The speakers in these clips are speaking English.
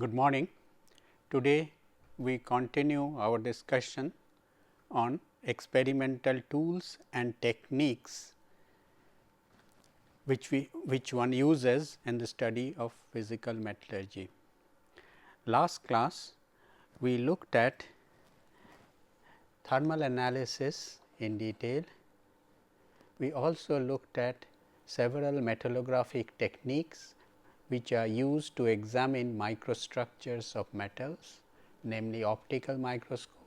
Good morning. Today we continue our discussion on experimental tools and techniques which one uses in the study of physical metallurgy. Last class we looked at thermal analysis in detail. We also looked at several metallographic techniques which are used to examine microstructures of metals, namely optical microscope,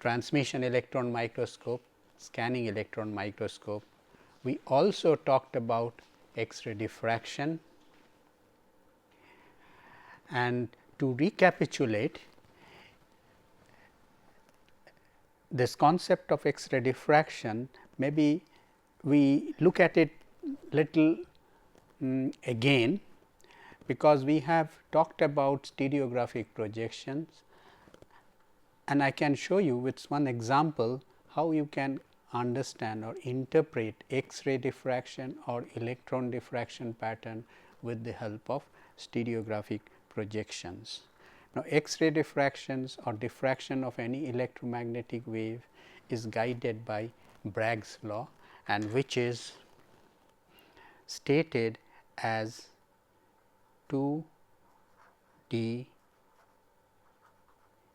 transmission electron microscope, scanning electron microscope. We also talked about X-ray diffraction, and to recapitulate, this concept of X-ray diffraction, maybe we look at it little again, because we have talked about stereographic projections, and I can show you with one example how you can understand or interpret X-ray diffraction or electron diffraction pattern with the help of stereographic projections. Now, X-ray diffractions or diffraction of any electromagnetic wave is guided by Bragg's law, and which is stated as 2 d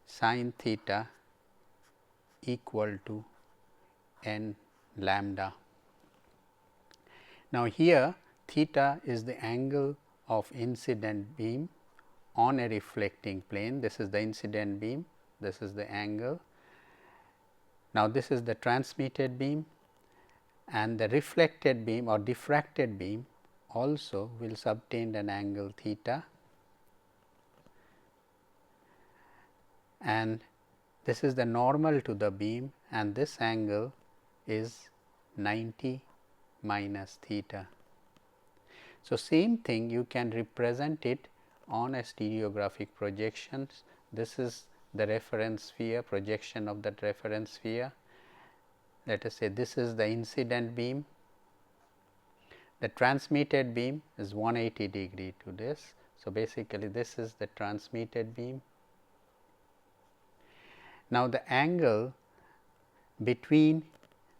sin theta equal to n lambda. Now, here theta is the angle of incident beam on a reflecting plane. This is the incident beam, this is the angle. Now, this is the transmitted beam, and the reflected beam or diffracted beam also will subtend an angle theta, and this is the normal to the beam, and this angle is 90 minus theta. So, same thing you can represent it on a stereographic projections. This is the reference sphere, projection of that reference sphere. Let us say this is the incident beam. The transmitted beam is 180 degree to this. So, basically this is the transmitted beam. Now, the angle between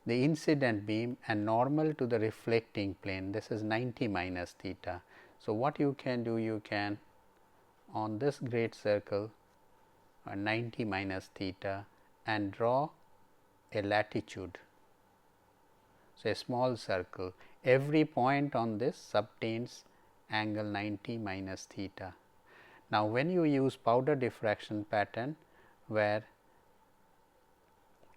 the incident beam and normal to the reflecting plane, this is 90 minus theta. So, what you can do, you can on this great circle 90 minus theta and draw a latitude. So, a small circle, every point on this subtends angle 90 minus theta. Now, when you use powder diffraction pattern where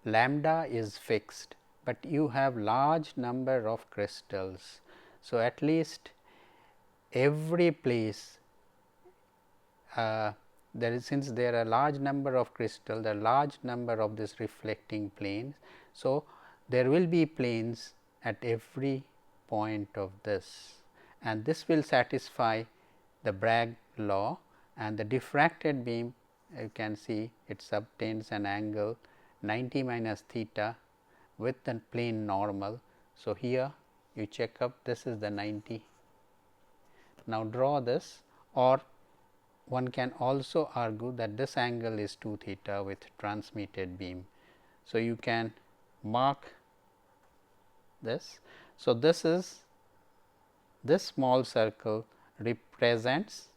lambda is fixed, but you have large number of crystals. So, at least every place there is, since there are large number of crystals, there are large number of this reflecting planes. So, there will be planes at every point of this, and this will satisfy the Bragg law, and the diffracted beam you can see it subtends an angle 90 minus theta with the plane normal. So, here you check up, this is the 90. Now, draw this, or one can also argue that this angle is 2 theta with transmitted beam. So, you can mark this. So, this is, this small circle represents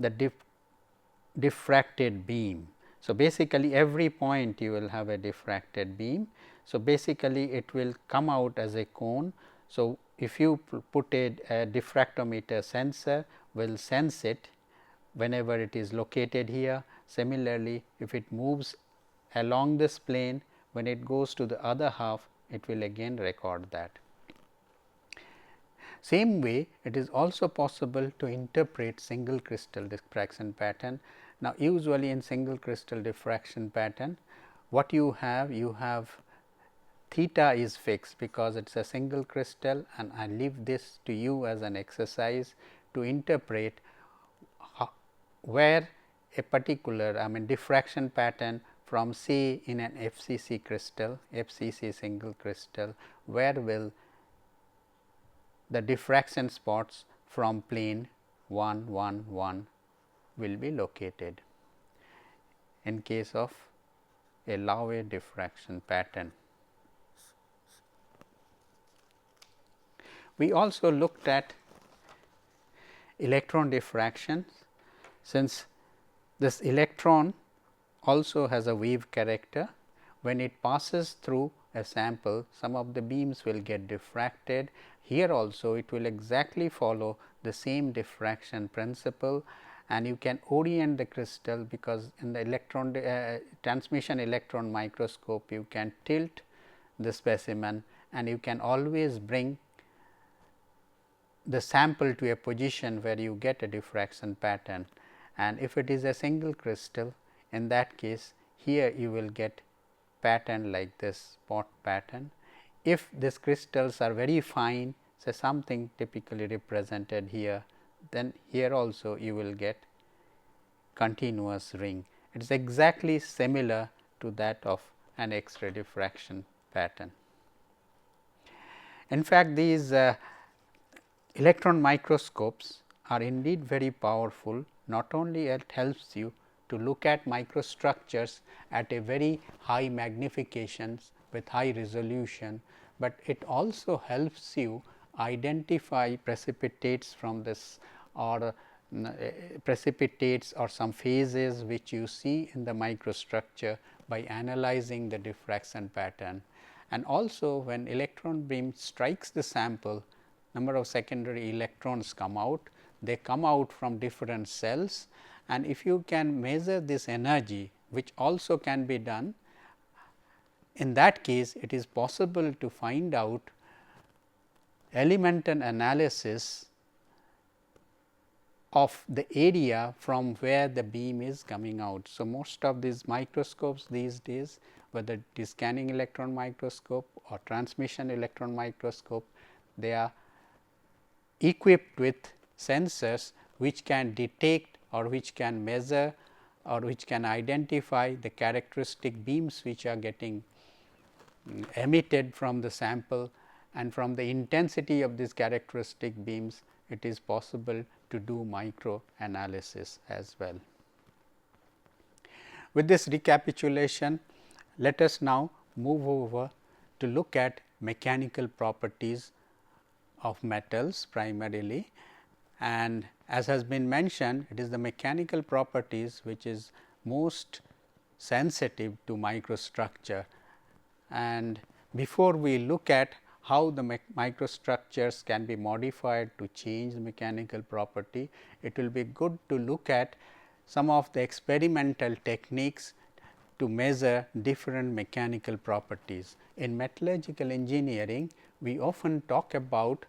the diffracted beam. So, basically every point you will have a diffracted beam. So, basically it will come out as a cone. So, if you put a diffractometer sensor, will sense it whenever it is located here. Similarly, if it moves along this plane, when it goes to the other half, it will again record that. Same way, it is also possible to interpret single crystal diffraction pattern. Now, usually in single crystal diffraction pattern, what you have theta is fixed because it is a single crystal, and I leave this to you as an exercise to interpret where a particular diffraction pattern from say in an FCC crystal, FCC single crystal, where will the diffraction spots from plane 1 1 1 will be located in case of a Laue diffraction pattern. We also looked at electron diffraction, since this electron also has a wave character. When it passes through a sample, some of the beams will get diffracted. Here also it will exactly follow the same diffraction principle, and you can orient the crystal, because in the electron transmission electron microscope you can tilt the specimen and you can always bring the sample to a position where you get a diffraction pattern. And if it is a single crystal, in that case here you will get pattern like this spot pattern. If these crystals are very fine, say something typically represented here, then here also you will get continuous ring. It is exactly similar to that of an X-ray diffraction pattern. In fact, these electron microscopes are indeed very powerful. Not only it helps you to look at microstructures at a very high magnifications with high resolution, but it also helps you identify precipitates from this, or precipitates or some phases which you see in the microstructure by analyzing the diffraction pattern. And also when electron beam strikes the sample, number of secondary electrons come out. They come out from different cells, and if you can measure this energy, which also can be done, in that case it is possible to find out elemental analysis of the area from where the beam is coming out. So, most of these microscopes these days, whether it is scanning electron microscope or transmission electron microscope, they are equipped with sensors which can detect or which can measure or which can identify the characteristic beams which are getting emitted from the sample, and from the intensity of these characteristic beams it is possible to do micro analysis as well. With this recapitulation, let us now move over to look at mechanical properties of metals primarily, and as has been mentioned, it is the mechanical properties which is most sensitive to microstructure. And before we look at how the microstructures can be modified to change the mechanical property, it will be good to look at some of the experimental techniques to measure different mechanical properties. In metallurgical engineering, we often talk about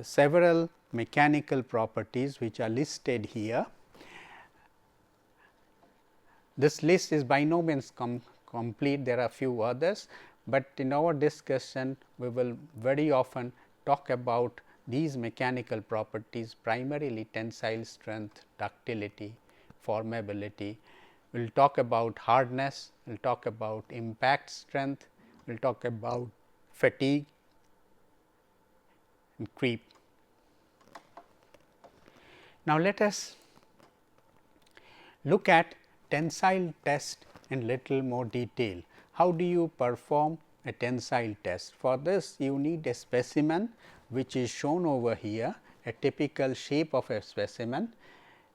several mechanical properties which are listed here. This list is by no means complete, there are few others, but in our discussion we will very often talk about these mechanical properties, primarily tensile strength, ductility, formability. We will talk about hardness, we will talk about impact strength, we will talk about fatigue and creep. Now, let us look at tensile test in little more detail. How do you perform a tensile test? For this you need a specimen which is shown over here, a typical shape of a specimen.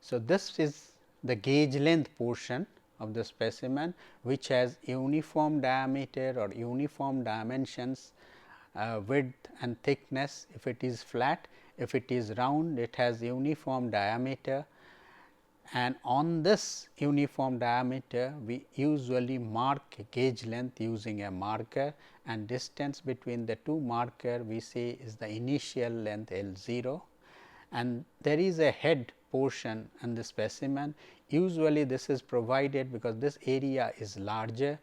So, this is the gauge length portion of the specimen which has uniform diameter or uniform dimensions, width and thickness if it is flat. If it is round, it has uniform diameter, and on this uniform diameter we usually mark a gauge length using a marker, and distance between the two marker we say is the initial length L0, and there is a head portion in the specimen. Usually this is provided because this area is larger.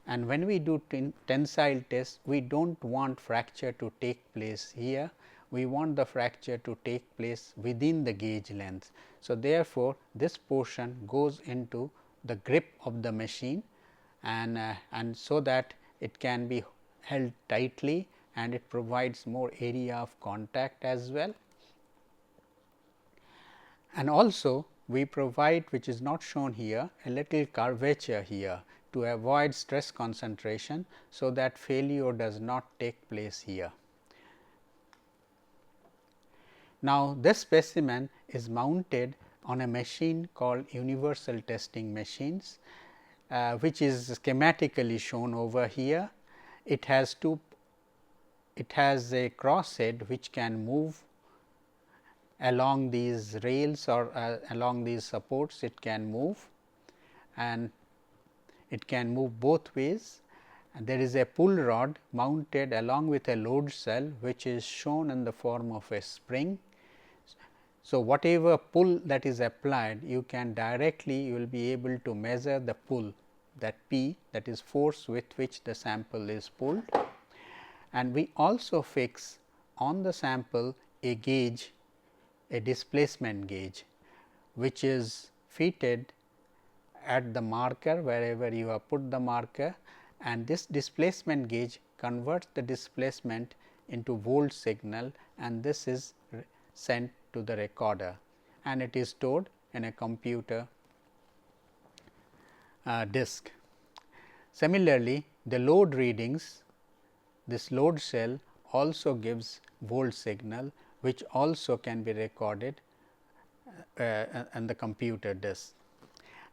And when we do tensile test, we do not want fracture to take place here, we want the fracture to take place within the gauge length. So, therefore, this portion goes into the grip of the machine, and so that it can be held tightly and it provides more area of contact as well. And also we provide, which is not shown here, a little curvature here to avoid stress concentration, so that failure does not take place here. Now, this specimen is mounted on a machine called universal testing machines, which is schematically shown over here. It has a cross head which can move along these rails or along these supports. It can move, and it can move both ways. And there is a pull rod mounted along with a load cell, which is shown in the form of a spring. So, whatever pull that is applied, you can directly, you will be able to measure the pull, that P, that is force with which the sample is pulled. And we also fix on the sample a gauge, a displacement gauge, which is fitted at the marker wherever you have put the marker, and this displacement gauge converts the displacement into volt signal, and this is sent to the recorder, and it is stored in a computer disk. Similarly, the load readings, this load cell also gives volt signal, which also can be recorded on the computer disk.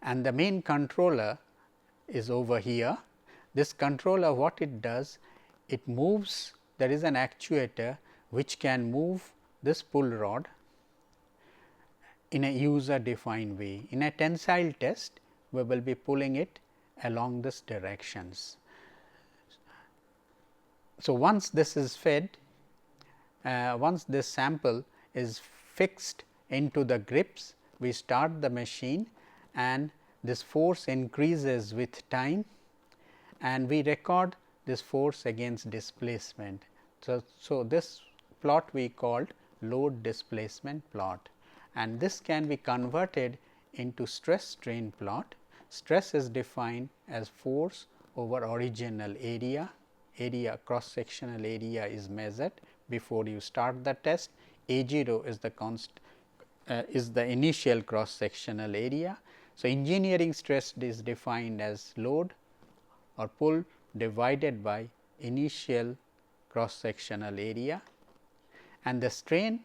And the main controller is over here. This controller, what it does, it moves, there is an actuator which can move this pull rod in a user defined way. In a tensile test, we will be pulling it along this directions. So, once this is fed, once this sample is fixed into the grips, we start the machine, and this force increases with time, and we record this force against displacement. So, this plot we called load displacement plot, and this can be converted into stress strain plot. Stress is defined as force over original area. Cross sectional area is measured before you start the test. A0 is the initial cross sectional area. So, engineering stress is defined as load or pull divided by initial cross sectional area, and the strain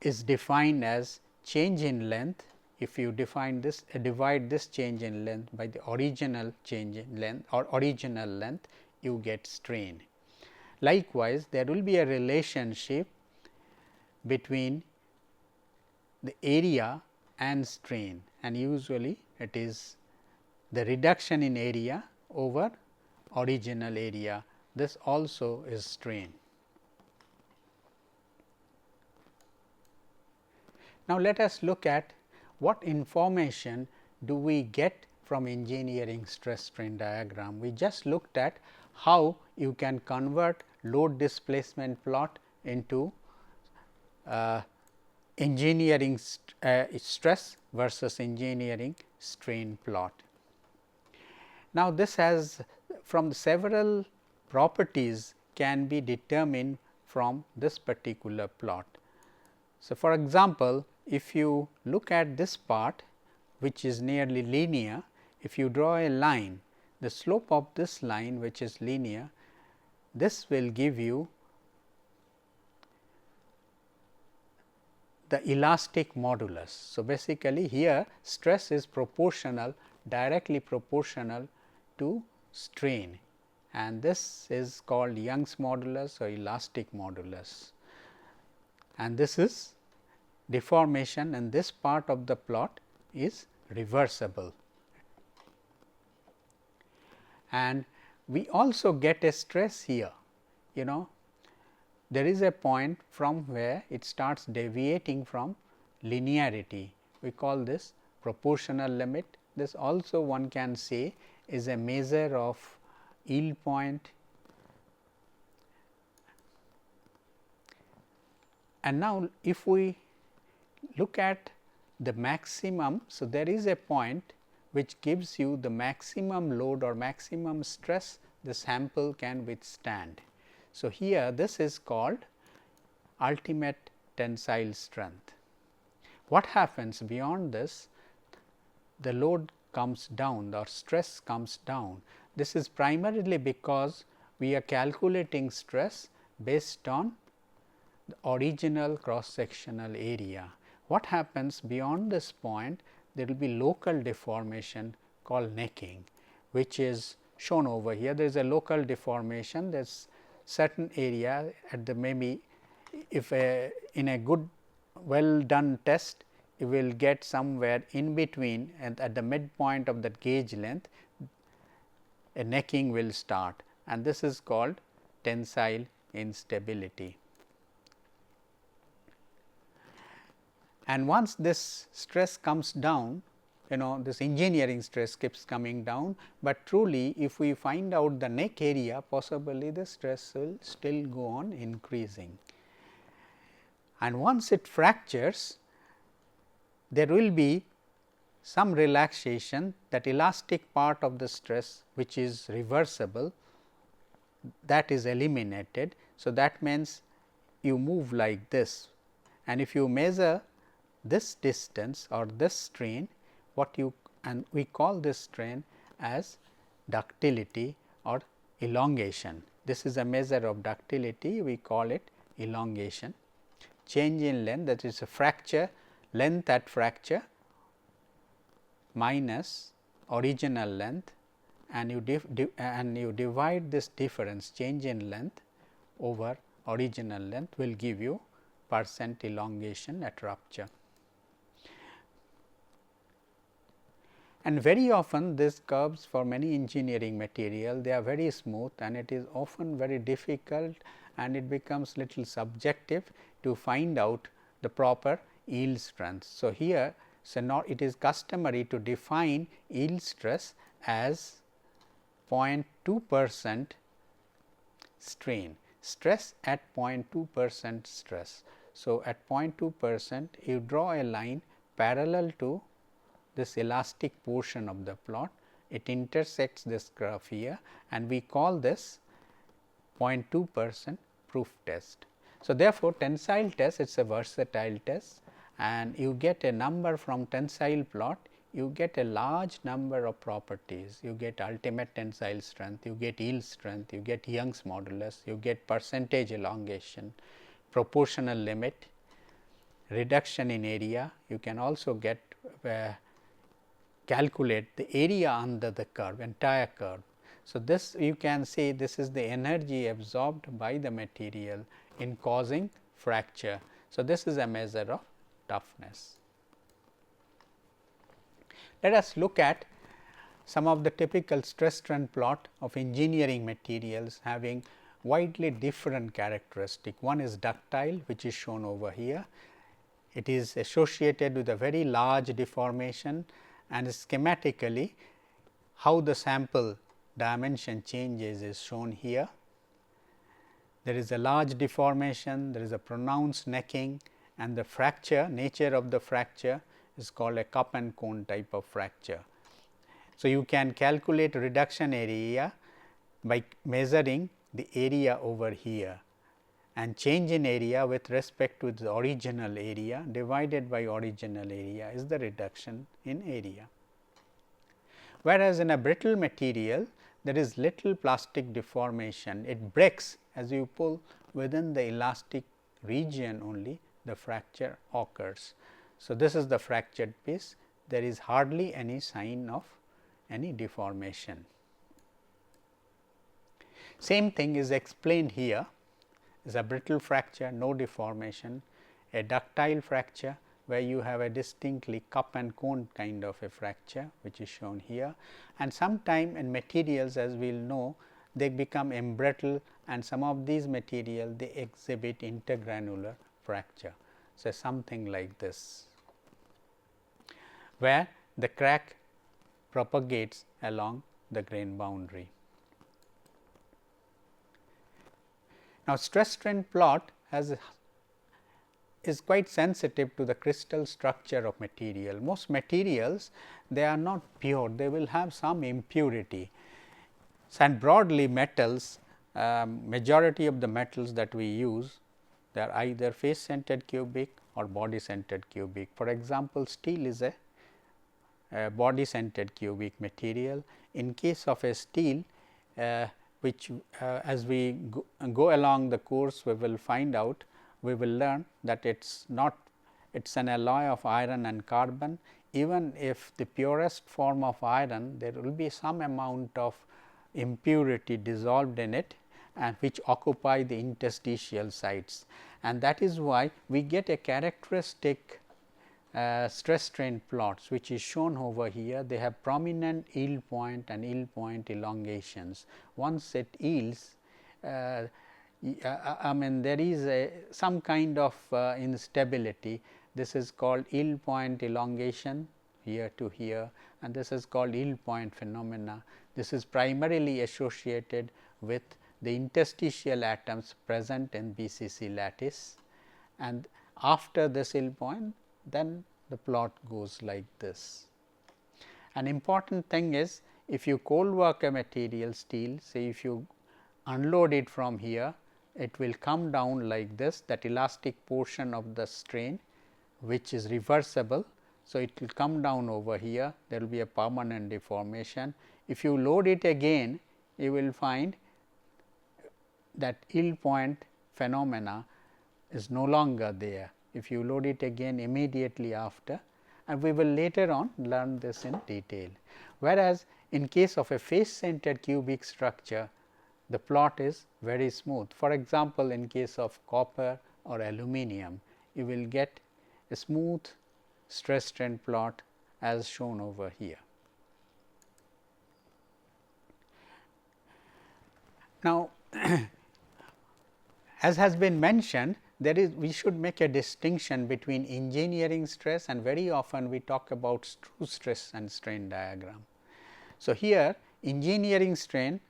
is defined as change in length. If you define this, divide this change in length by the original change in length or original length, you get strain. Likewise, there will be a relationship between the area and strain, and usually it is the reduction in area over original area. This also is strain. Now, let us look at what information do we get from engineering stress strain diagram. We just looked at how you can convert load displacement plot into engineering stress versus engineering strain plot. Now, this has from several properties can be determined from this particular plot. So, for example, if you look at this part, which is nearly linear, if you draw a line, the slope of this line, which is linear, this will give you the elastic modulus. So, basically here stress is proportional, directly proportional to strain, and this is called Young's modulus or elastic modulus, and this is deformation, and this part of the plot is reversible. And we also get a stress here, there is a point from where it starts deviating from linearity. We call this proportional limit. This also one can say is a measure of yield point. And now, if we look at the maximum, so there is a point which gives you the maximum load or maximum stress the sample can withstand. So, here this is called ultimate tensile strength. What happens beyond this? The load comes down or stress comes down. This is primarily because we are calculating stress based on the original cross sectional area. What happens beyond this point? There will be local deformation called necking, which is shown over here. There is a local deformation, there is certain area at the maybe if in a good well done test, you will get somewhere in between and at the midpoint of that gauge length a necking will start, and this is called tensile instability. And once this stress comes down, this engineering stress keeps coming down, but truly if we find out the neck area, possibly the stress will still go on increasing. And once it fractures, there will be some relaxation, that elastic part of the stress which is reversible, that is eliminated. So, that means you move like this, and if you measure this distance or this strain, and we call this strain as ductility or elongation. This is a measure of ductility, we call it elongation. Change in length, that is a fracture length at fracture minus original length, and you divide this difference, change in length over original length, will give you % elongation at rupture. And very often these curves for many engineering material, they are very smooth, and it is often very difficult, and it becomes little subjective to find out the proper yield strength. So, here it is customary to define yield stress as 0.2% strain, stress at 0.2% stress. So, at 0.2% you draw a line parallel to this elastic portion of the plot, it intersects this curve here, and we call this 0.2% proof test. So, therefore, tensile test, it is a versatile test, and you get a number from tensile plot, you get a large number of properties. You get ultimate tensile strength, you get yield strength, you get Young's modulus, you get percentage elongation, proportional limit, reduction in area. You can also get calculate the area under the curve, entire curve. So, this you can say this is the energy absorbed by the material in causing fracture. So, this is a measure of toughness. Let us look at some of the typical stress strain plot of engineering materials having widely different characteristic. One is ductile, which is shown over here. It is associated with a very large deformation, and schematically how the sample dimension changes is shown here. There is a large deformation, there is a pronounced necking, and the fracture, nature of the fracture is called a cup and cone type of fracture. So, you can calculate reduction area by measuring the area over here, and change in area with respect to the original area divided by original area is the reduction in area. Whereas, in a brittle material there is little plastic deformation, it breaks as you pull within the elastic region only the fracture occurs. So, this is the fractured piece, there is hardly any sign of any deformation. Same thing is explained here, is a brittle fracture, no deformation, a ductile fracture where you have a distinctly cup and cone kind of a fracture, which is shown here, and sometime in materials, as we will know, they become embrittle, and some of these material they exhibit intergranular fracture. So, something like this, where the crack propagates along the grain boundary. Now, stress strain plot is quite sensitive to the crystal structure of material. Most materials, they are not pure, they will have some impurity, and broadly metals, majority of the metals that we use they are either face centered cubic or body centered cubic. For example, steel is a body centered cubic material. In case of a steel, which as we go along the course, we will find out, we will learn that it is not, it is an alloy of iron and carbon. Even if the purest form of iron, there will be some amount of impurity dissolved in it, and which occupy the interstitial sites, and that is why we get a characteristic stress strain plots, which is shown over here. They have prominent yield point and yield point elongations. Once it yields, I mean there is some kind of instability. This is called yield point elongation here to here, and this is called yield point phenomena. This is primarily associated with the interstitial atoms present in BCC lattice, and after this yield point, then the plot goes like this. An important thing is, if you cold work a material steel, say if you unload it from here, it will come down like this, that elastic portion of the strain, which is reversible. So, it will come down over here, there will be a permanent deformation. If you load it again, you will find that yield point phenomena is no longer there, if you load it again immediately after, and we will later on learn this in detail. Whereas, in case of a face centered cubic structure, the plot is very smooth. For example, in case of copper or aluminum, you will get a smooth stress strain plot as shown over here. Now, as has been mentioned, there is, we should make a distinction between engineering stress, and very often we talk about true stress and strain diagram. So, here engineering strain,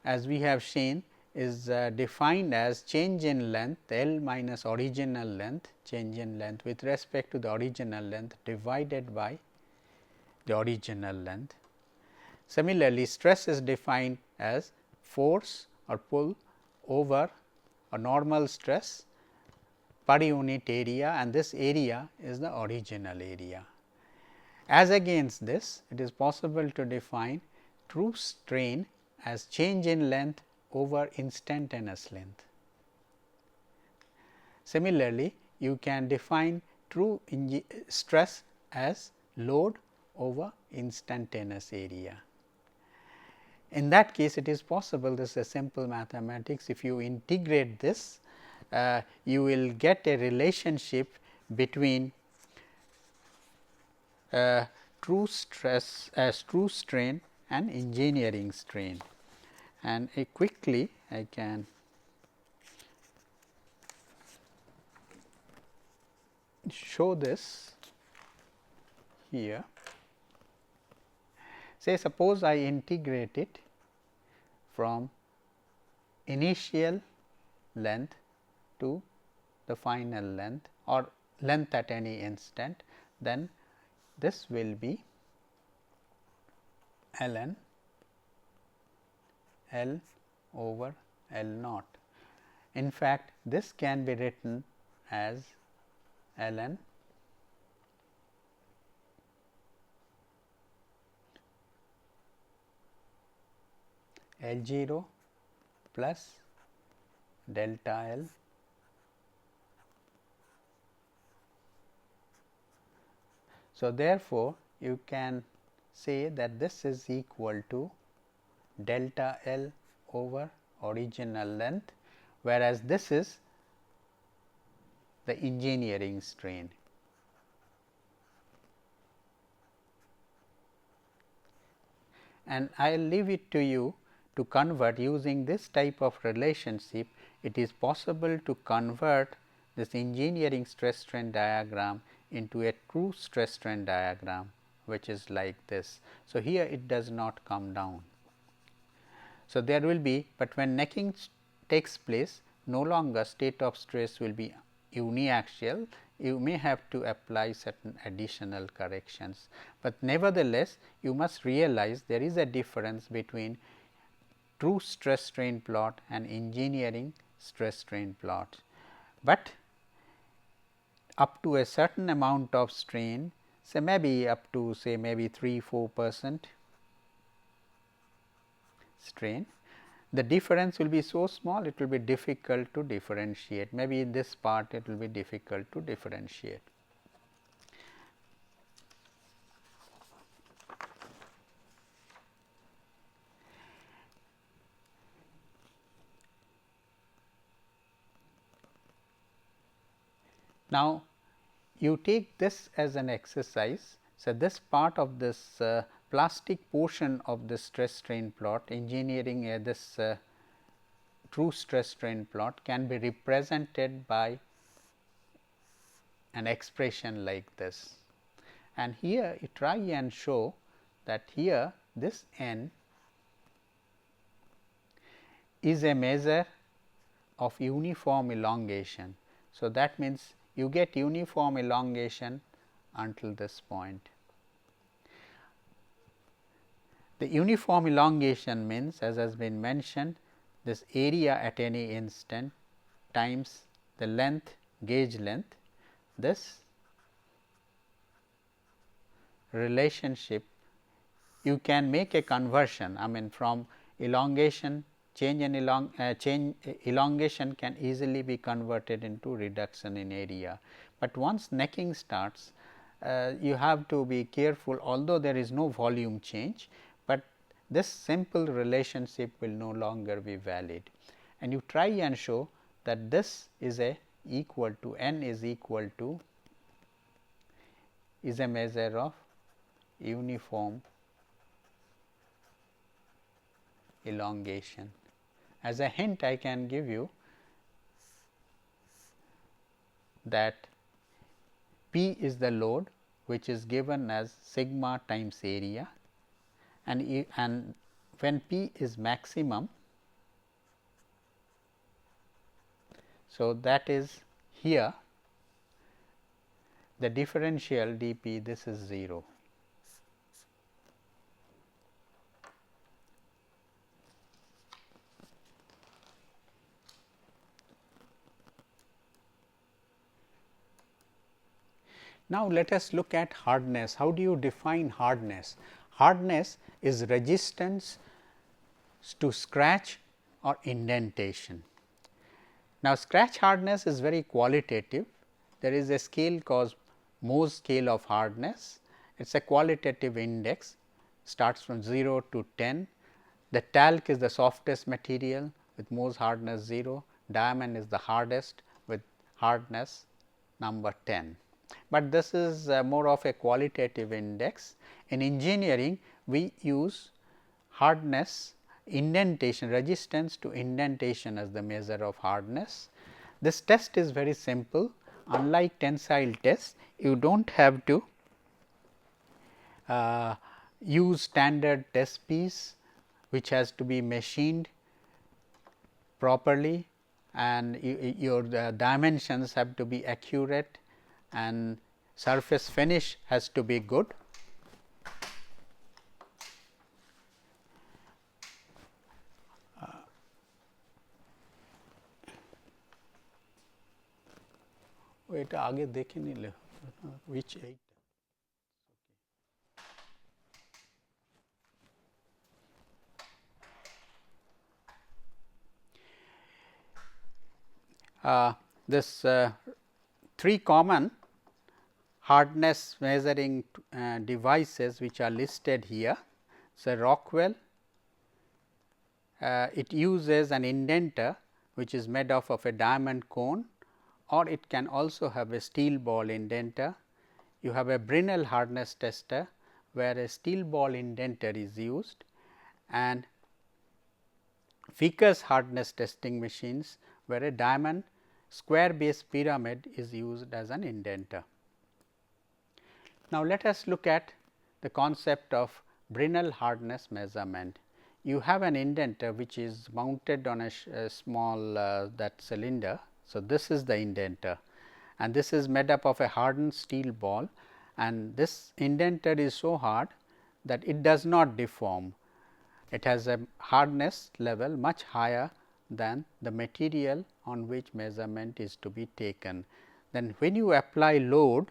as we have seen, is defined as change in length L minus original length, change in length with respect to the original length divided by the original length. Similarly, stress is defined as force or pull over a normal stress per unit area, and this area is the original area. As against this, it is possible to define true strain as change in length over instantaneous length. Similarly, you can define true stress as load over instantaneous area. In that case, it is possible, this is a simple mathematics. If you integrate this, you will get a relationship between true stress as true strain and engineering strain. And quickly I can show this here. Say suppose I integrate it from initial length to the final length, or length at any instant, then this will be ln L over L naught. In fact, this can be written as ln L0 plus delta L So, therefore, you can say that this is equal to delta L over original length, whereas this is the engineering strain. And I will leave it to you to convert using this type of relationship. It is possible to convert this engineering stress strain diagram into a true stress strain diagram, which is like this. So, here it does not come down. So, there will be, but when necking takes place, no longer state of stress will be uniaxial. You may have to apply certain additional corrections, but nevertheless you must realize there is a difference between true stress strain plot and engineering stress strain plot. but up to a certain amount of strain, say maybe up to say maybe 3-4% strain, the difference will be so small, it will be difficult to differentiate. Maybe in this part it will be difficult to differentiate. Now, you take this as an exercise. So, this part of this plastic portion of the stress strain plot, engineering this true stress strain plot can be represented by an expression like this. And here you try and show that here this n is a measure of uniform elongation. So, that means you get uniform elongation until this point. The uniform elongation means, as has been mentioned, this area at any instant times the length, gauge length. This relationship you can make a conversion, I mean from elongation, change in elongation can easily be converted into reduction in area. But once necking starts, you have to be careful, although there is no volume change, but this simple relationship will no longer be valid. And you try and show that this is a equal to n is equal to is a measure of uniform elongation. As a hint, I can give you that P is the load, which is given as sigma times area, and when P is maximum, so that is here the differential dP, this is 0. Now, let us look at hardness. How do you define hardness? Hardness is resistance to scratch or indentation. Now, scratch hardness is very qualitative. There is a scale called Mohs scale of hardness. It is a qualitative index, starts from 0 to 10. The talc is the softest material with Mohs hardness 0, diamond is the hardest with hardness number 10. But this is more of a qualitative index. In engineering, we use hardness, indentation, resistance to indentation as the measure of hardness. This test is very simple. Unlike tensile test, you do not have to use standard test piece, which has to be machined properly, and your dimensions have to be accurate, and surface finish has to be good. এটা আগে দেখে নিলে which 8 this 3 common hardness measuring devices which are listed here. So, Rockwell, it uses an indenter which is made of a diamond cone, or it can also have a steel ball indenter. You have a Brinell hardness tester, where a steel ball indenter is used, and Ficker's hardness testing machines, where a diamond square base pyramid is used as an indenter. Now, let us look at the concept of Brinell hardness measurement. You have an indenter which is mounted on a small that cylinder. So, this is the indenter, and this is made up of a hardened steel ball, and this indenter is so hard that it does not deform. It has a hardness level much higher than the material on which measurement is to be taken. Then when you apply load,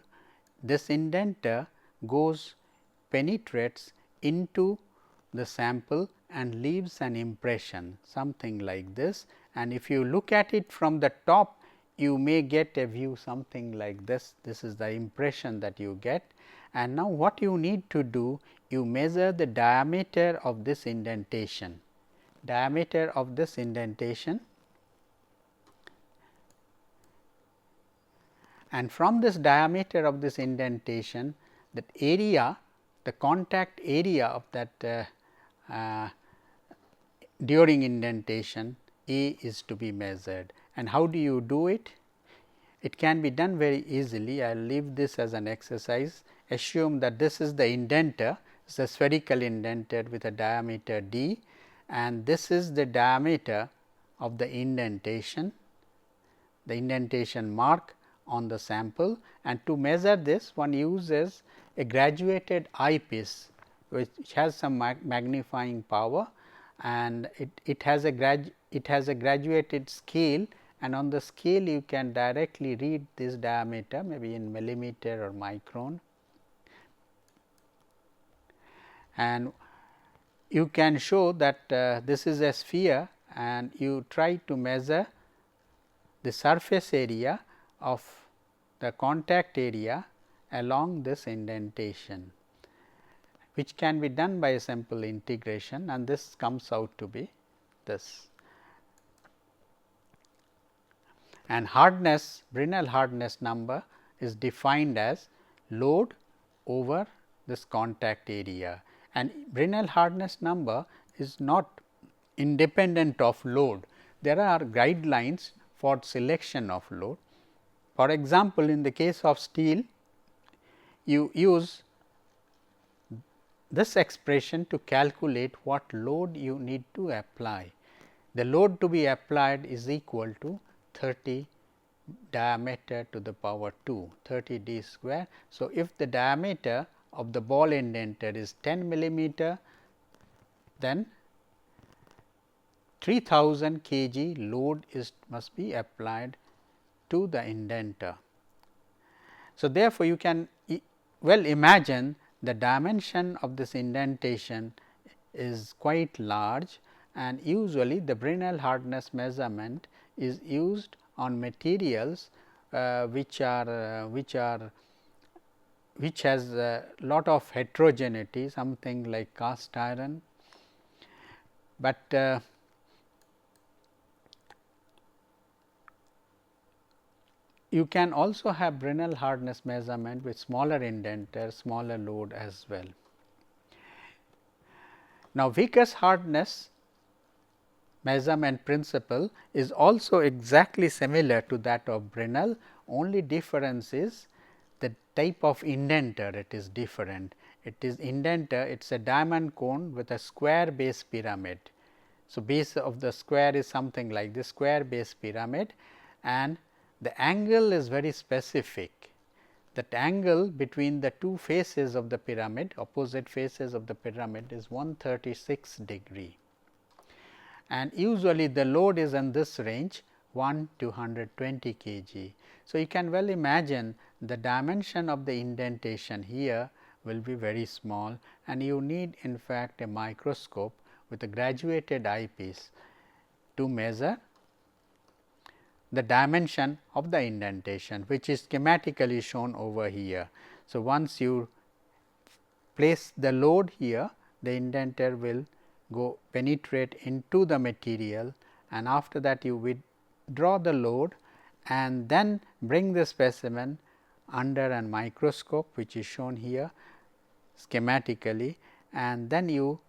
this indenter penetrates into the sample and leaves an impression something like this, and if you look at it from the top, you may get a view something like this. This is the impression that you get, and now what you need to do, you measure the diameter of this indentation, and from this diameter of this indentation, that area, the contact area of that during indentation A is to be measured. And how do you do it? It can be done very easily. I will leave this as an exercise. Assume that this is the indenter, it is a spherical indenter with a diameter d, and this is the diameter of the indentation mark on the sample, and to measure this one uses a graduated eyepiece which has some magnifying power, and it has a graduated scale, and on the scale you can directly read this diameter maybe in millimeter or micron, and you can show that this is a sphere, and you try to measure the surface area of the contact area along this indentation, which can be done by a simple integration, and this comes out to be this. And hardness, Brinell hardness number is defined as load over this contact area, and Brinell hardness number is not independent of load. There are guidelines for selection of load. For example, in the case of steel, you use this expression to calculate what load you need to apply. The load to be applied is equal to 30 diameter to the power 2, 30 d square. So, if the diameter of the ball indenter is 10 millimeter, then 3000 kg load must be applied to the indenter. So, therefore, you can well imagine the dimension of this indentation is quite large, and usually the Brinell hardness measurement is used on materials which has a lot of heterogeneity, something like cast iron, but you can also have Brinell hardness measurement with smaller indenter, smaller load as well. Now, Vickers hardness measurement principle is also exactly similar to that of Brinell, only difference is the type of indenter, it is different. It is indenter, it is a diamond cone with a square base pyramid. So, base of the square is something like this square base pyramid, and the angle is very specific. That angle between the two faces of the pyramid, opposite faces of the pyramid, is 136 degree, and usually the load is in this range 1 to 120 kg. So, you can well imagine the dimension of the indentation here will be very small, and you need in fact a microscope with a graduated eyepiece to measure the dimension of the indentation, which is schematically shown over here. So, once you place the load here, the indenter will penetrate into the material, and after that you withdraw the load and then bring the specimen under a microscope, which is shown here schematically, and then you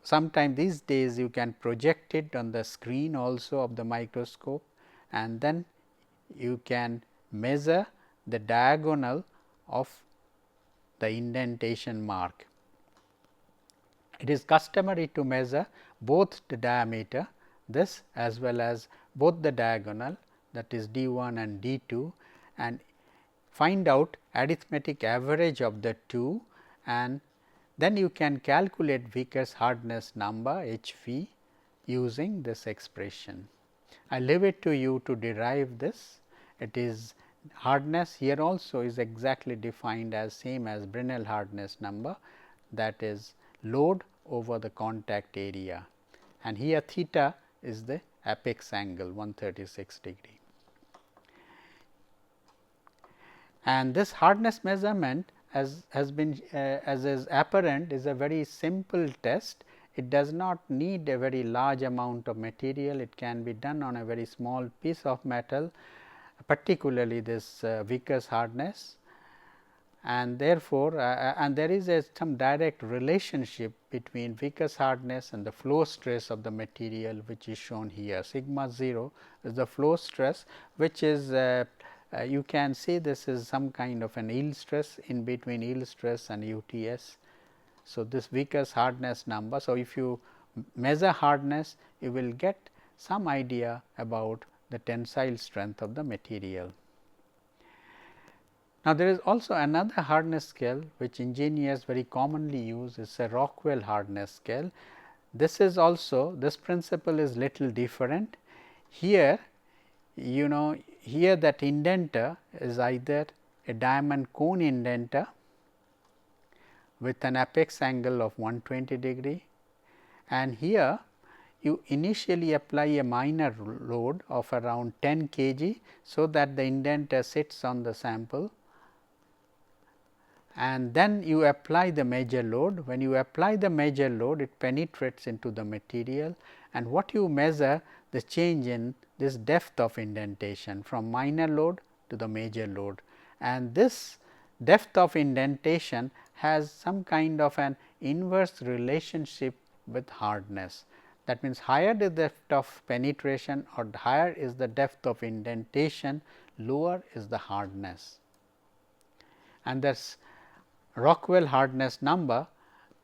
sometime these days you can project it on the screen also of the microscope, and then you can measure the diagonal of the indentation mark. It is customary to measure both the diameter, this as well as both the diagonal, that is d 1 and d 2, and find out arithmetic average of the two, and then you can calculate Vickers hardness number H v using this expression. I leave it to you to derive this. It is hardness here also is exactly defined as same as Brinell hardness number, that is load over the contact area, and here theta is the apex angle 136 degree. And this hardness measurement as has been as is apparent is a very simple test. It does not need a very large amount of material, it can be done on a very small piece of metal, particularly this viscous hardness, and therefore, and there is some direct relationship between viscous hardness and the flow stress of the material, which is shown here. Sigma 0 is the flow stress, which is you can say this is some kind of an yield stress in between yield stress and UTS. So, this viscous hardness number. So, if you measure hardness, you will get some idea about the tensile strength of the material. Now, there is also another hardness scale which engineers very commonly use, is a Rockwell hardness scale. This is also, this principle is little different. Here, here that indenter is either a diamond cone indenter with an apex angle of 120 degree, and here you initially apply a minor load of around 10 kg. So, that the indenter sits on the sample, and then you apply the major load. When you apply the major load, it penetrates into the material, and what you measure the change in this depth of indentation from minor load to the major load, and this depth of indentation has some kind of an inverse relationship with hardness. That means, higher the depth of penetration or higher is the depth of indentation, lower is the hardness. And this Rockwell hardness number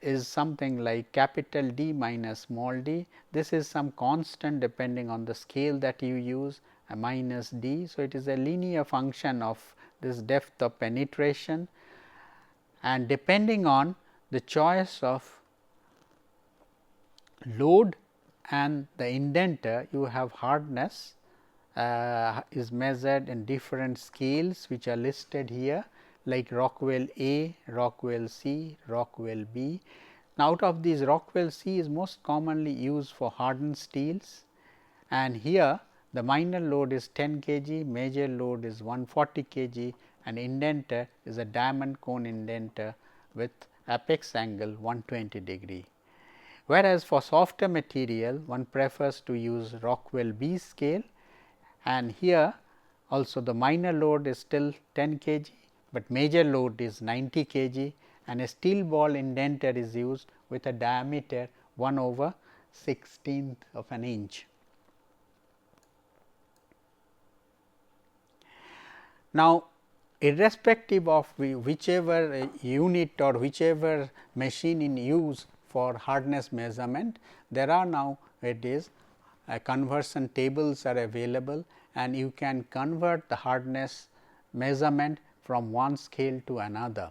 is something like capital D minus small d. This is some constant depending on the scale that you use, a minus d. So, it is a linear function of this depth of penetration, and depending on the choice of load and the indenter, you have hardness is measured in different scales which are listed here, like Rockwell A, Rockwell C, Rockwell B. Now, out of these, Rockwell C is most commonly used for hardened steels, and here the minor load is 10 kg, major load is 140 kg, and indenter is a diamond cone indenter with apex angle 120 degree. Whereas, for softer material, one prefers to use Rockwell B scale, and here also the minor load is still 10 kg, but major load is 90 kg, and a steel ball indenter is used with a diameter 1/16 of an inch. Now, irrespective of whichever unit or whichever machine in use for hardness measurement, there are now it is conversion tables are available, and you can convert the hardness measurement from one scale to another.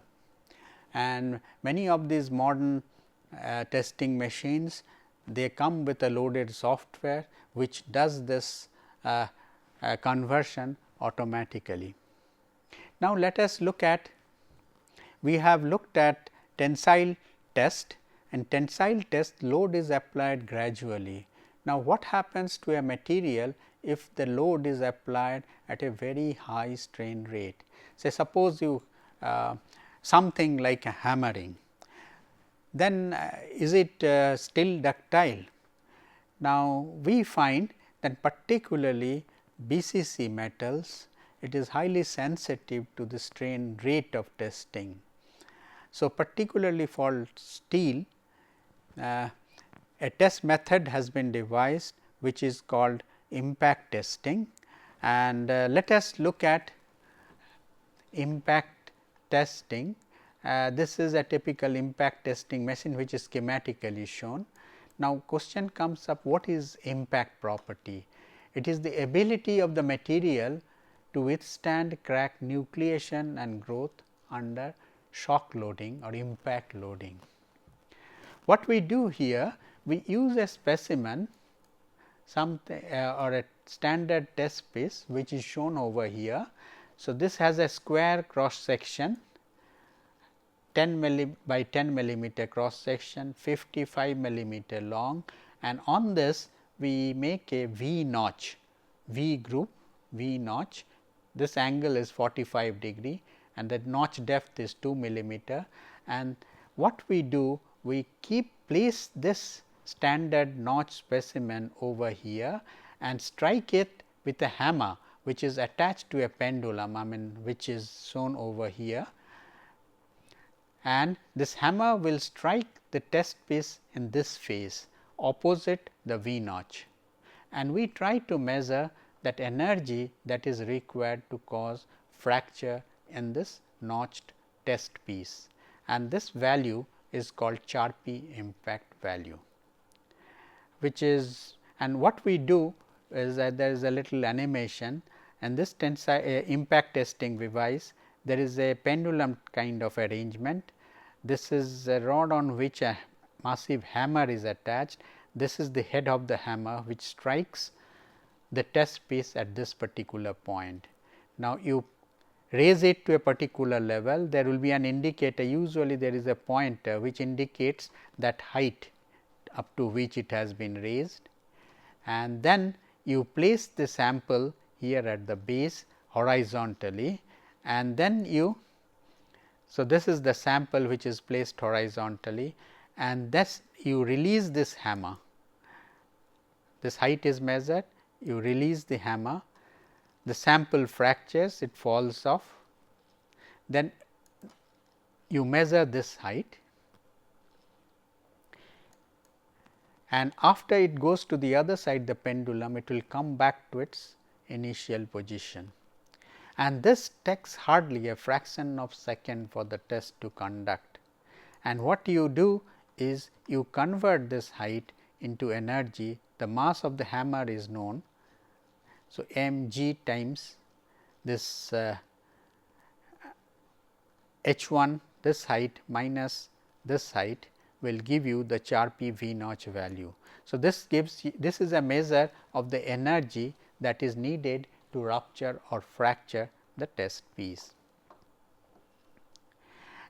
And many of these modern testing machines, they come with a loaded software which does this conversion automatically. Now, let us look at, we have looked at tensile test, and tensile test load is applied gradually. Now, what happens to a material if the load is applied at a very high strain rate? Say, suppose you something like a hammering, then is it still ductile? Now, we find that particularly BCC metals, it is highly sensitive to the strain rate of testing. So, particularly for steel, a test method has been devised which is called impact testing, and let us look at impact testing. This is a typical impact testing machine which is schematically shown. Now, question comes up, what is impact property? It is the ability of the material to withstand crack nucleation and growth under shock loading or impact loading. What we do here, we use a specimen something or a standard test piece which is shown over here. So, this has a square cross section 10 by 10 millimeter cross section, 55 millimeter long, and on this we make a V notch, V groove, V notch. This angle is 45 degree and the notch depth is 2 millimeter. And what we do, we place this standard notch specimen over here and strike it with a hammer which is attached to a pendulum, which is shown over here, and this hammer will strike the test piece in this phase opposite the V notch, and we try to measure that energy that is required to cause fracture in this notched test piece, and this value is called Charpy impact value, which is, and what we do is that there is a little animation and this tensile impact testing device. There is a pendulum kind of arrangement. This is a rod on which a massive hammer is attached. This is the head of the hammer which strikes the test piece at this particular point. Now, you raise it to a particular level, there will be an indicator, usually there is a pointer which indicates that height up to which it has been raised, and then you place the sample here at the base horizontally, and then you, so this is the sample which is placed horizontally, and thus you release this hammer. This height is measured, you release the hammer, the sample fractures, it falls off, then you measure this height, and after it goes to the other side the pendulum, it will come back to its initial position, and this takes hardly a fraction of second for the test to conduct. And what you do is you convert this height into energy. The mass of the hammer is known. So, mg times this h1, this height minus this height will give you the Charpy V notch value. So, this gives you, this is a measure of the energy that is needed to rupture or fracture the test piece.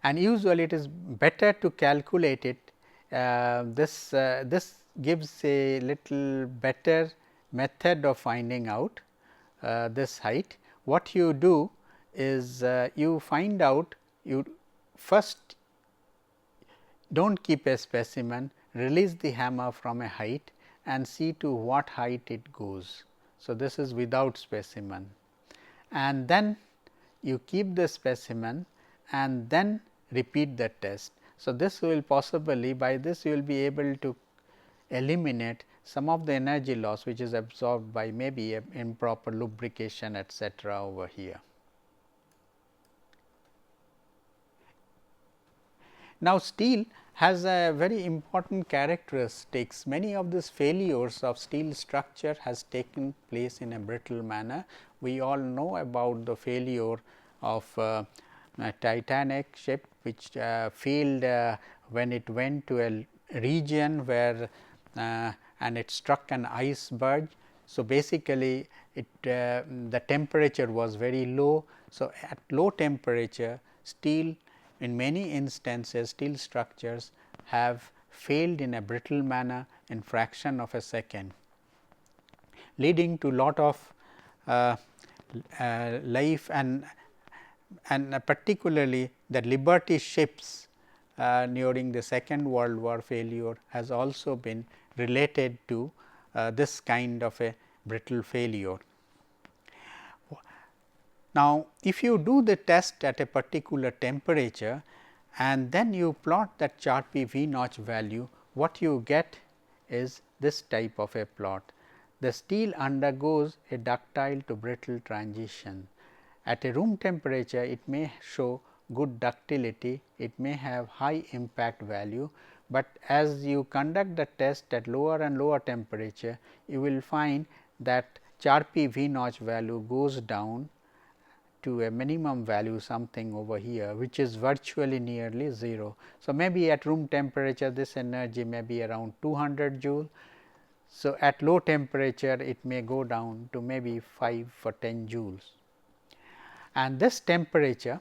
And usually it is better to calculate it, this gives a little better method of finding out this height. What you do is you find out, you first do not keep a specimen, release the hammer from a height and see to what height it goes. So, this is without specimen, and then you keep the specimen and then repeat the test. So, this will possibly, by this you will be able to eliminate some of the energy loss which is absorbed by maybe a improper lubrication etc. over here. Now, steel has a very important characteristics. Many of these failures of steel structure has taken place in a brittle manner. We all know about the failure of a Titanic ship which failed when it went to a region where and it struck an iceberg. So, basically it the temperature was very low. So, at low temperature steel, in many instances steel structures have failed in a brittle manner in fraction of a second, leading to lot of life, and particularly the Liberty ships during the Second World War failure has also been related to this kind of a brittle failure. Now, if you do the test at a particular temperature and then you plot that Charpy V notch value, what you get is this type of a plot. The steel undergoes a ductile to brittle transition. At a room temperature, it may show good ductility, it may have high impact value, but as you conduct the test at lower and lower temperature, you will find that Charpy V notch value goes down to a minimum value something over here, which is virtually nearly 0. So, maybe at room temperature this energy may be around 200 joule. So, at low temperature it may go down to maybe 5 or 10 joules, and this temperature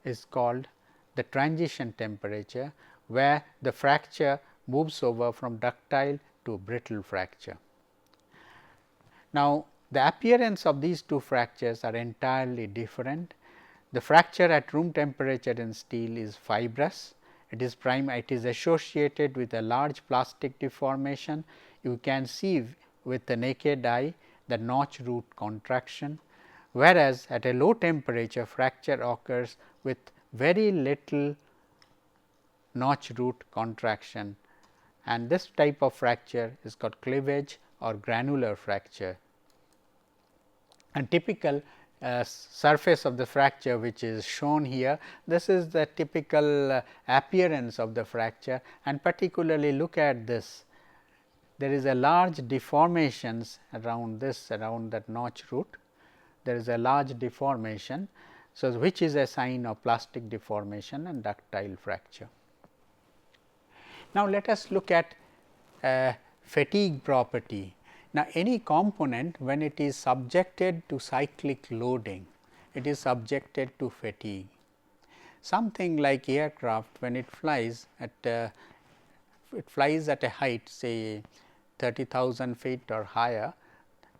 is called the transition temperature, where the fracture moves over from ductile to brittle fracture. Now, the appearance of these two fractures are entirely different. The fracture at room temperature in steel is fibrous. It is associated with a large plastic deformation. You can see with the naked eye the notch root contraction, whereas at a low temperature fracture occurs with very little notch root contraction, and this type of fracture is called cleavage or granular fracture. And typical surface of the fracture which is shown here, this is the typical appearance of the fracture, and particularly look at this. There is a large deformations around this, around that notch root. There is a large deformation. So, which is a sign of plastic deformation and ductile fracture. Now, let us look at fatigue property. Now, any component when it is subjected to cyclic loading, it is subjected to fatigue. Something like aircraft, when it flies at a height say 30,000 feet or higher,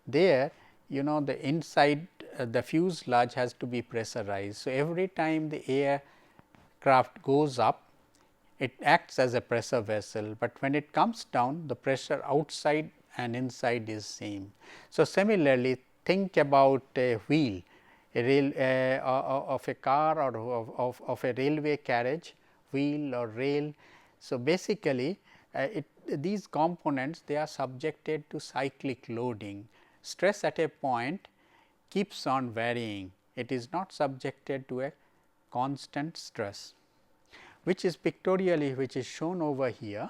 there the inside the fuselage has to be pressurized. So, every time the aircraft goes up, it acts as a pressure vessel, but when it comes down, the pressure outside and inside is same. So, similarly think about a wheel, a rail of a car or of a railway carriage, wheel or rail. So, basically these components, they are subjected to cyclic loading. Stress at a point keeps on varying, it is not subjected to a constant stress, which is pictorially which is shown over here.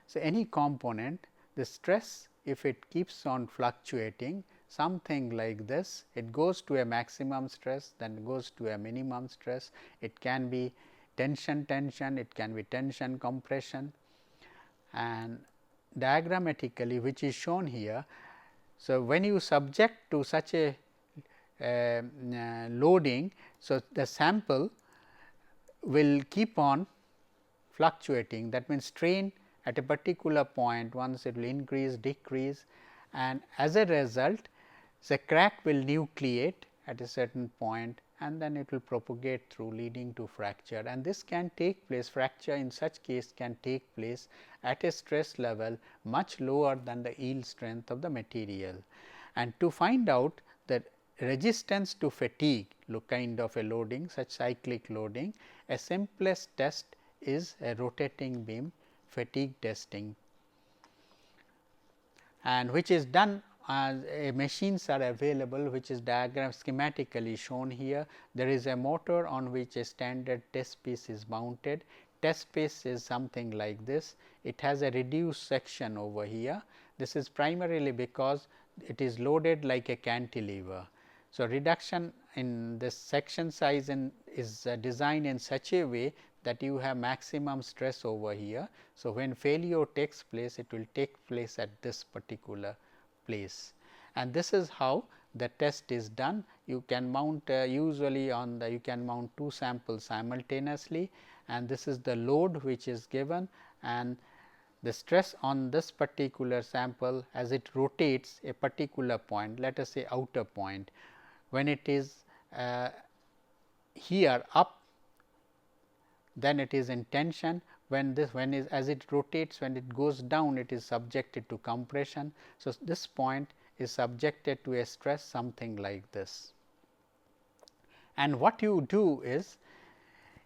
So, any component, the stress, if it keeps on fluctuating something like this, it goes to a maximum stress, then goes to a minimum stress. It can be tension, it can be tension, compression, and diagrammatically which is shown here. So, when you subject to such a loading, so the sample will keep on fluctuating, that means strain at a particular point, once it will increase, decrease, and as a result the crack will nucleate at a certain point, and then it will propagate through, leading to fracture. And this can take place, fracture in such case can take place at a stress level much lower than the yield strength of the material. And to find out the resistance to fatigue, kind of a loading, such cyclic loading, a simplest test is a rotating beam fatigue testing, and which is done machines are available, which is diagram schematically shown here. There is a motor on which a standard test piece is mounted. Test piece is something like this. It has a reduced section over here. This is primarily because it is loaded like a cantilever. So, reduction in this section size is designed in such a way that you have maximum stress over here. So, when failure takes place, it will take place at this particular place, and this is how the test is done. You can mount usually on the, you can mount two samples simultaneously, and this is the load which is given, and the stress on this particular sample as it rotates a particular point, let us say outer point. When it is here up, then it is in tension. When as it rotates, when it goes down, it is subjected to compression. So, this point is subjected to a stress something like this. And what you do is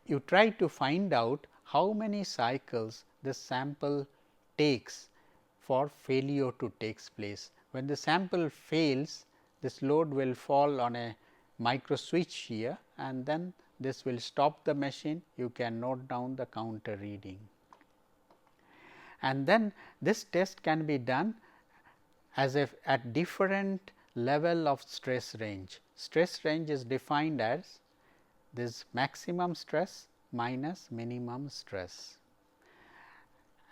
you try to find out how many cycles this sample takes for failure to take place. When the sample fails, this load will fall on a micro switch here, and then this will stop the machine. You can note down the counter reading, and then this test can be done as if at different level of stress range. Stress range is defined as this maximum stress minus minimum stress,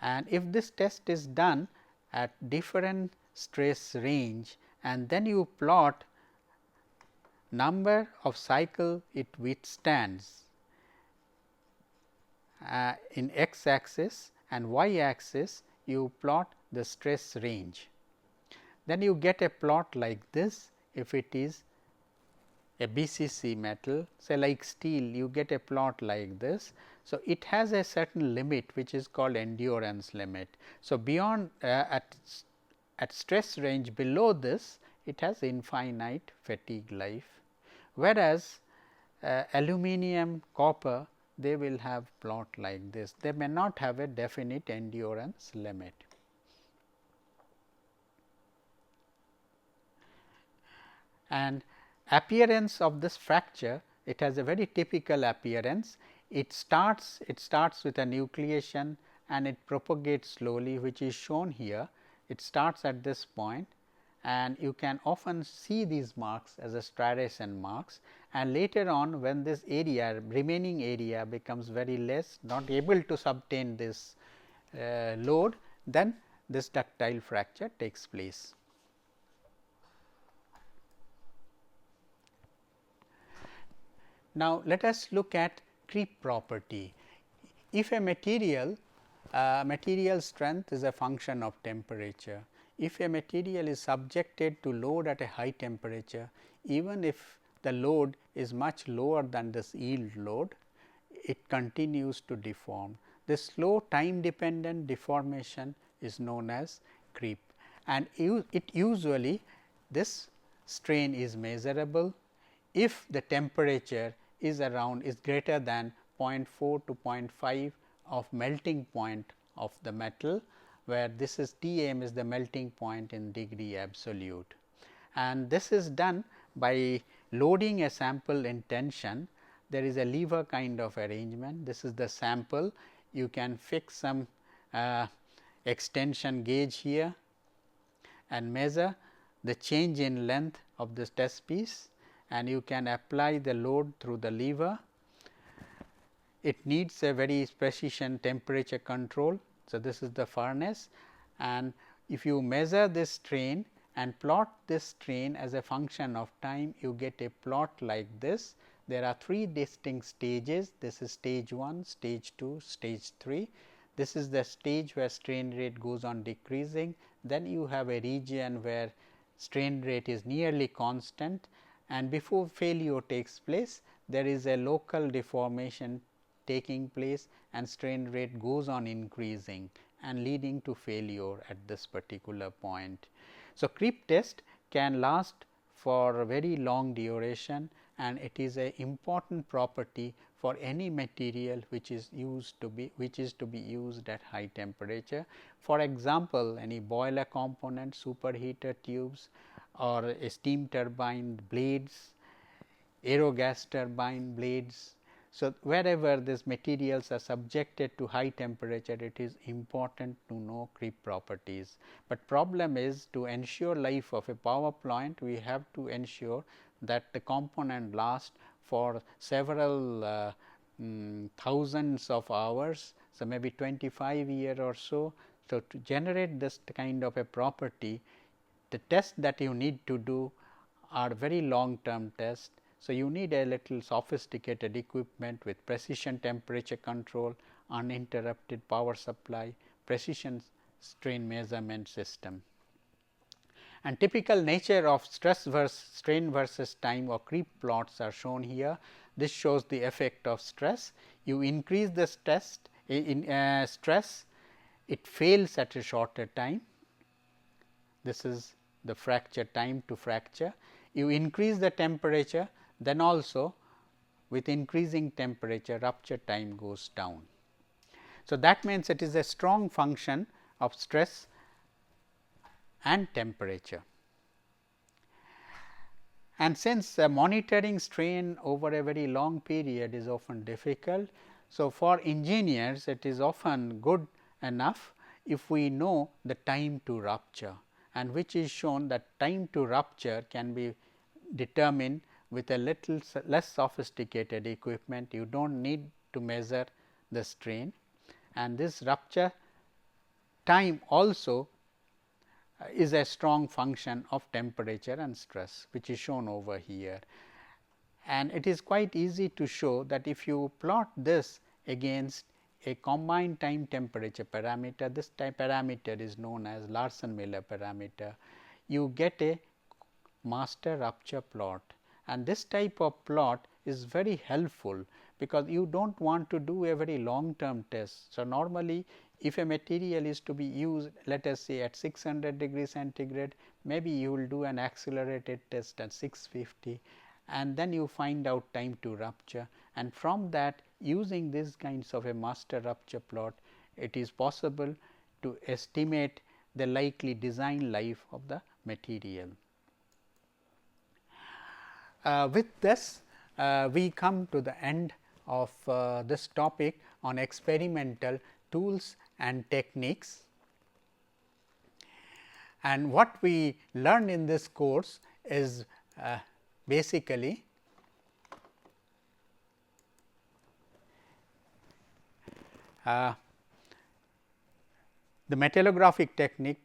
and if this test is done at different stress range, and then you plot number of cycle it withstands in x axis, and y axis you plot the stress range. Then you get a plot like this. If it is a BCC metal, say like steel, you get a plot like this. So, it has a certain limit which is called endurance limit. So, beyond at stress range below this, it has infinite fatigue life, whereas aluminum, copper, they will have plot like this. They may not have a definite endurance limit. And appearance of this fracture, it has a very typical appearance. It starts with a nucleation and it propagates slowly, which is shown here. It starts at this point, and you can often see these marks as a striation marks, and later on when this area, remaining area, becomes very less, not able to sustain this load, then this ductile fracture takes place. Now, let us look at creep property. If a material strength is a function of temperature, if a material is subjected to load at a high temperature, even if the load is much lower than this yield load, it continues to deform. This slow time dependent deformation is known as creep, and it usually this strain is measurable if the temperature is greater than 0.4 to 0.5 of melting point of the metal, where this is Tm is the melting point in degree absolute. And this is done by loading a sample in tension. There is a lever kind of arrangement. This is the sample. You can fix some extension gauge here and measure the change in length of this test piece, and you can apply the load through the lever. It needs a very precision temperature control. So, this is the furnace, and if you measure this strain and plot this strain as a function of time, you get a plot like this. There are 3 distinct stages. This is stage 1, stage 2, stage 3. This is the stage where strain rate goes on decreasing. Then you have a region where strain rate is nearly constant, and before failure takes place, there is a local deformation taking place and strain rate goes on increasing and leading to failure at this particular point. So, creep test can last for a very long duration, and it is an important property for any material which is to be used at high temperature. For example, any boiler component, superheater tubes, or a steam turbine blades, aerogas turbine blades. So, wherever these materials are subjected to high temperature, it is important to know creep properties. But problem is, to ensure life of a power plant, we have to ensure that the component lasts for several thousands of hours. So, maybe 25 years or so. So, to generate this kind of a property, the tests that you need to do are very long term tests. So, you need a little sophisticated equipment with precision temperature control, uninterrupted power supply, precision strain measurement system. And typical nature of stress versus strain versus time or creep plots are shown here. This shows the effect of stress. You increase the stress, it fails at a shorter time. This is the fracture time to fracture. You increase the temperature, then also with increasing temperature rupture time goes down. So, that means it is a strong function of stress and temperature. And since monitoring strain over a very long period is often difficult, so for engineers it is often good enough if we know the time to rupture, and which is shown that time to rupture can be determined with a little less sophisticated equipment. You do not need to measure the strain, and this rupture time also is a strong function of temperature and stress, which is shown over here. And it is quite easy to show that if you plot this against a combined time temperature parameter, this type parameter is known as Larsen-Miller parameter, you get a master rupture plot, and this type of plot is very helpful because you do not want to do a very long term test. So, normally if a material is to be used, let us say at 600 degrees centigrade, maybe you will do an accelerated test at 650, and then you find out time to rupture, and from that, using these kinds of a master rupture plot, it is possible to estimate the likely design life of the material. With this, we come to the end of this topic on experimental tools and techniques. And what we learned in this course is basically the metallographic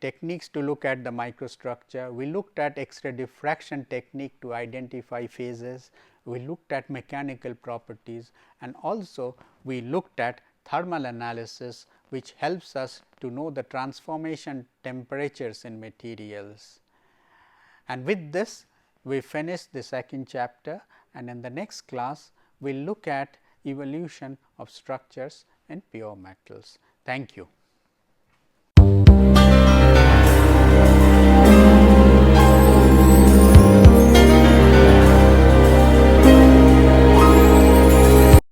techniques to look at the microstructure. We looked at X-ray diffraction technique to identify phases. We looked at mechanical properties, and also we looked at thermal analysis, which helps us to know the transformation temperatures in materials. And with this, we finish the second chapter, and in the next class, we will look at evolution of structures in pure metals. Thank you.